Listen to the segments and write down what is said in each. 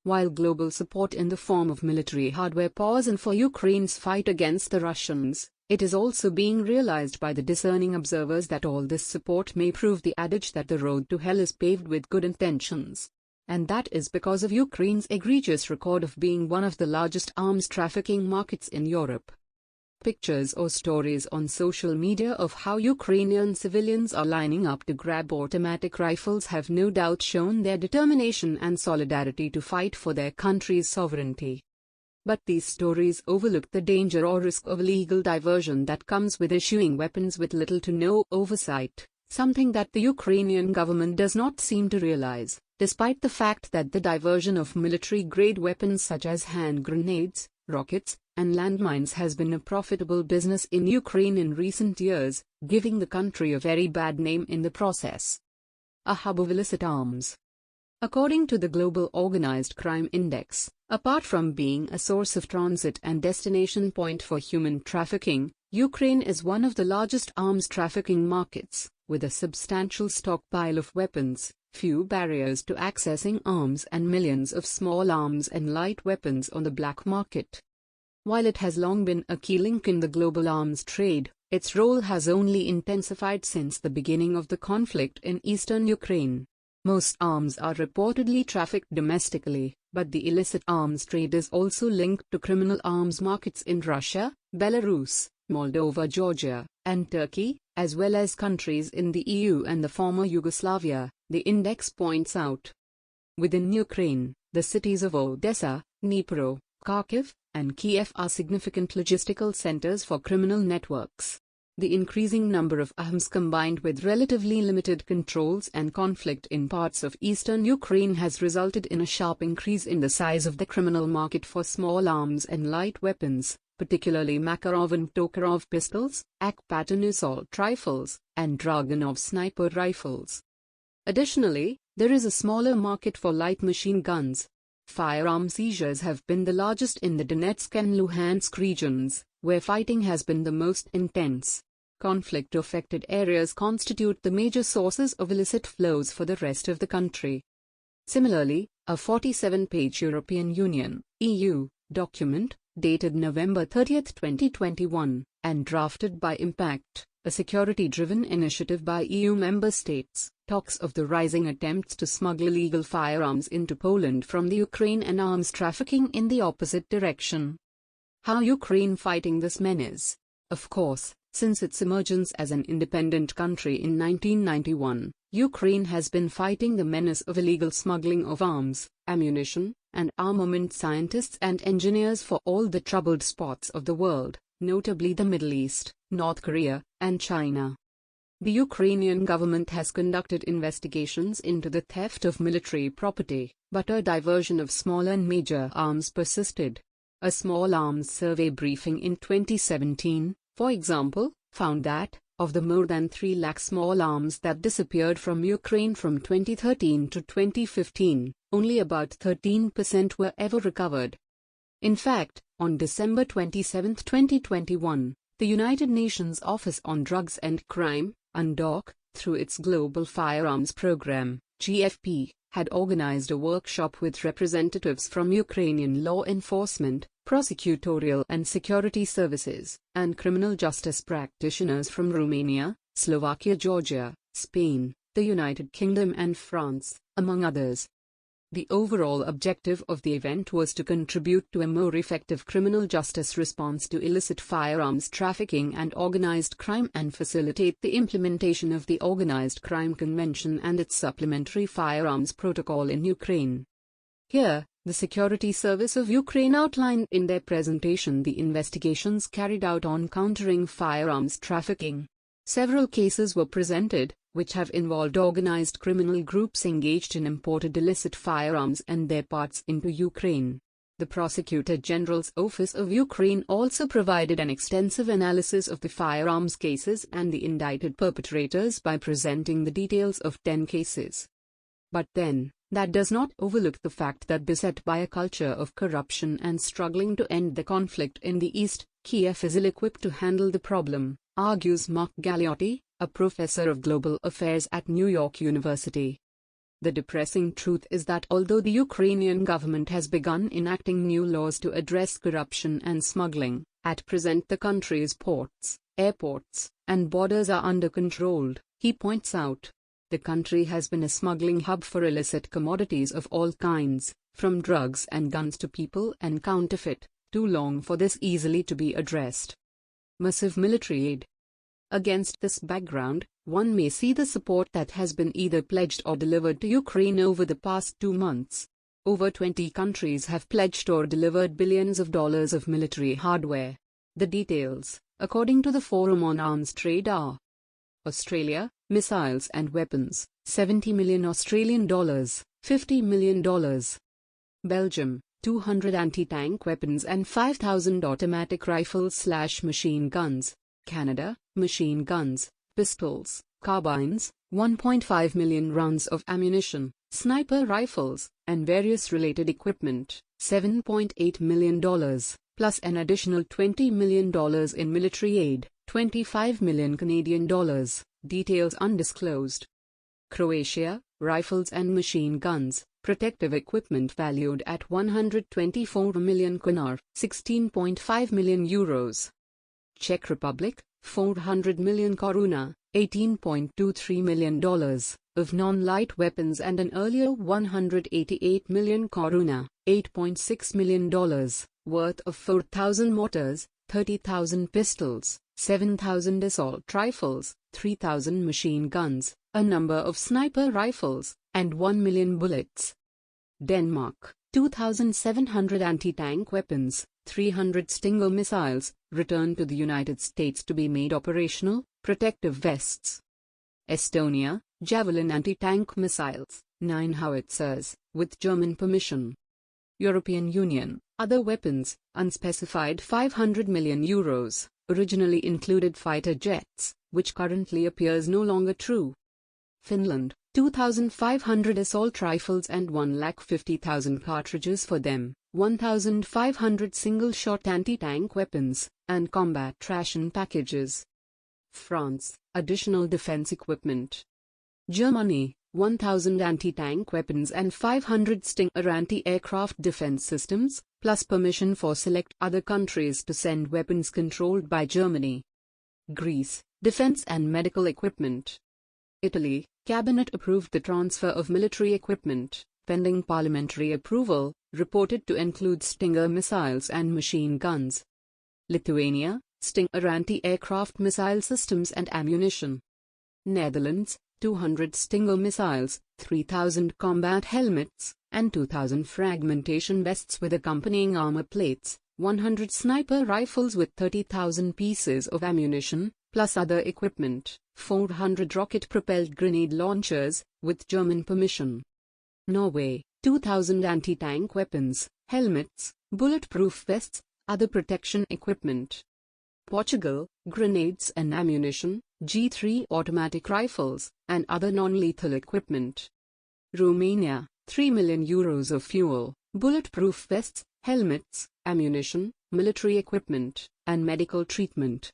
while global support in the form of military hardware pours in for Ukraine's fight against the Russians, it is also being realized by the discerning observers that all this support may prove the adage that the road to hell is paved with good intentions. And that is because of Ukraine's egregious record of being one of the largest arms trafficking markets in Europe. Pictures or stories on social media of how Ukrainian civilians are lining up to grab automatic rifles have no doubt shown their determination and solidarity to fight for their country's sovereignty. But these stories overlook the danger or risk of illegal diversion that comes with issuing weapons with little to no oversight, something that the Ukrainian government does not seem to realize, despite the fact that the diversion of military-grade weapons such as hand grenades, rockets, and landmines has been a profitable business in Ukraine in recent years, giving the country a very bad name in the process. A hub of illicit arms. According to the Global Organized Crime Index, apart from being a source of transit and destination point for human trafficking, Ukraine is one of the largest arms trafficking markets, with a substantial stockpile of weapons, few barriers to accessing arms and millions of small arms and light weapons on the black market. While it has long been a key link in the global arms trade, its role has only intensified since the beginning of the conflict in eastern Ukraine. Most arms are reportedly trafficked domestically, but the illicit arms trade is also linked to criminal arms markets in Russia, Belarus, Moldova, Georgia, and Turkey, as well as countries in the EU and the former Yugoslavia, the index points out. Within Ukraine, the cities of Odessa, Dnipro, Kharkiv, and Kiev are significant logistical centers for criminal networks. The increasing number of arms combined with relatively limited controls and conflict in parts of eastern Ukraine has resulted in a sharp increase in the size of the criminal market for small arms and light weapons, particularly Makarov and Tokarov pistols, AK-pattern assault rifles, and Dragunov sniper rifles. Additionally, there is a smaller market for light machine guns. Firearm seizures have been the largest in the Donetsk and Luhansk regions, where fighting has been the most intense. Conflict-affected areas constitute the major sources of illicit flows for the rest of the country. Similarly, a 47-page European Union (EU) document, dated November 30, 2021, and drafted by Impact, a security-driven initiative by EU member states, talks of the rising attempts to smuggle illegal firearms into Poland from the Ukraine and arms trafficking in the opposite direction. How Ukraine fighting this menace? Of course, since its emergence as an independent country in 1991, Ukraine has been fighting the menace of illegal smuggling of arms, ammunition, and armament. Scientists and engineers for all the troubled spots of the world, notably the Middle East, North Korea, and China. The Ukrainian government has conducted investigations into the theft of military property, but a diversion of small and major arms persisted. A small arms survey briefing in 2017, for example, found that, of the more than 3 lakh small arms that disappeared from Ukraine from 2013 to 2015, only about 13% were ever recovered. In fact, on December 27, 2021, the United Nations Office on Drugs and Crime, UNODC, through its Global Firearms Program, GFP, had organized a workshop with representatives from Ukrainian law enforcement, prosecutorial and security services, and criminal justice practitioners from Romania, Slovakia, Georgia, Spain, the United Kingdom and France, among others. The overall objective of the event was to contribute to a more effective criminal justice response to illicit firearms trafficking and organized crime and facilitate the implementation of the Organized Crime Convention and its supplementary firearms protocol in Ukraine. Here, the Security Service of Ukraine outlined in their presentation the investigations carried out on countering firearms trafficking. Several cases were presented, which have involved organized criminal groups engaged in imported illicit firearms and their parts into Ukraine. The Prosecutor General's Office of Ukraine also provided an extensive analysis of the firearms cases and the indicted perpetrators by presenting the details of 10 cases. But then, that does not overlook the fact that beset by a culture of corruption and struggling to end the conflict in the East, Kiev is ill-equipped to handle the problem, argues Mark Galeotti, a professor of global affairs at New York University. The depressing truth is that although the Ukrainian government has begun enacting new laws to address corruption and smuggling, at present the country's ports, airports, and borders are under control, he points out. The country has been a smuggling hub for illicit commodities of all kinds, from drugs and guns to people and counterfeit, too long for this easily to be addressed. Massive military aid. Against this background, one may see the support that has been either pledged or delivered to Ukraine over the past 2 months. Over 20 countries have pledged or delivered billions of dollars of military hardware. The details, according to the Forum on Arms Trade, are: Australia, missiles and weapons, $70 million Australian dollars, $50 million. Belgium, 200 anti-tank weapons and 5,000 automatic rifles/machine guns. Canada, machine guns, pistols, carbines, 1.5 million rounds of ammunition, sniper rifles, and various related equipment, $7.8 million, plus an additional $20 million in military aid, 25 million Canadian dollars, details undisclosed. Croatia, rifles and machine guns, protective equipment valued at 124 million kronor, 16.5 million euros. Czech Republic, 400 million koruna, $18.23 million, of non-light weapons and an earlier 188 million koruna, $8.6 million, worth of 4,000 mortars, 30,000 pistols, 7,000 assault rifles, 3,000 machine guns, a number of sniper rifles, and 1 million bullets. Denmark, 2,700 anti-tank weapons, 300 Stinger missiles, returned to the United States to be made operational, protective vests. Estonia, Javelin anti-tank missiles, 9 howitzers, with German permission. European Union, other weapons, unspecified 500 million euros, originally included fighter jets, which currently appears no longer true. Finland, 2,500 assault rifles and 150,000 cartridges for them, 1,500 single-shot anti-tank weapons, and combat ration packages. France, additional defense equipment. Germany, 1,000 anti-tank weapons and 500 Stinger anti-aircraft defense systems, plus permission for select other countries to send weapons controlled by Germany. Greece, defense and medical equipment. Italy, Cabinet approved the transfer of military equipment, pending parliamentary approval, reported to include Stinger missiles and machine guns. Lithuania, Stinger anti-aircraft missile systems and ammunition. Netherlands, 200 Stinger missiles, 3,000 combat helmets, and 2,000 fragmentation vests with accompanying armor plates, 100 sniper rifles with 30,000 pieces of ammunition, plus other equipment, 400 rocket-propelled grenade launchers, with German permission. Norway, 2,000 anti-tank weapons, helmets, bulletproof vests, other protection equipment. Portugal, grenades and ammunition, G3 automatic rifles, and other non-lethal equipment. Romania, 3 million euros of fuel, bulletproof vests, helmets, ammunition, military equipment, and medical treatment.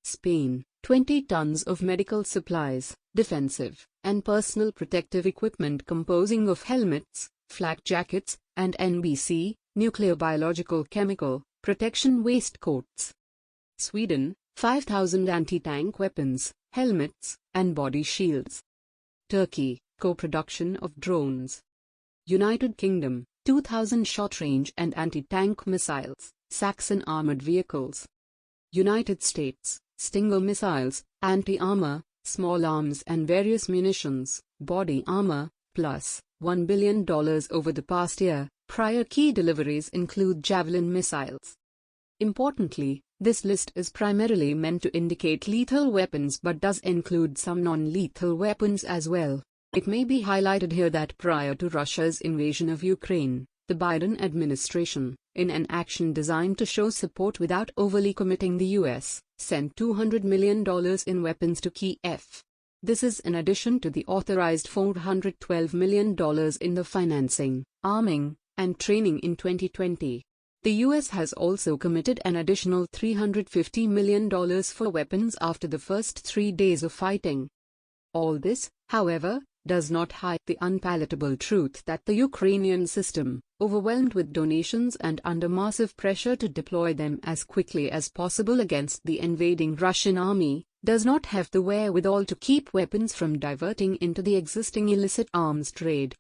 Spain, 20 tons of medical supplies, defensive, and personal protective equipment composing of helmets, flak jackets, and NBC, nuclear biological chemical, protection waistcoats. Sweden, 5,000 anti-tank weapons, helmets, and body shields. Turkey, co-production of drones. United Kingdom, 2,000 short-range and anti-tank missiles, Saxon armored vehicles. United States, Stinger missiles, anti-armor, small arms and various munitions, body armor, plus $1 billion over the past year. Prior key deliveries include Javelin missiles. Importantly, this list is primarily meant to indicate lethal weapons but does include some non-lethal weapons as well. It may be highlighted here that prior to Russia's invasion of Ukraine, the Biden administration, in an action designed to show support without overly committing, the U.S. sent $200 million in weapons to Kiev. This is in addition to the authorized $412 million in the financing, arming, and training in 2020. The U.S. has also committed an additional $350 million for weapons after the first 3 days of fighting. All this, however, does not hide the unpalatable truth that the Ukrainian system, overwhelmed with donations and under massive pressure to deploy them as quickly as possible against the invading Russian army, does not have the wherewithal to keep weapons from diverting into the existing illicit arms trade.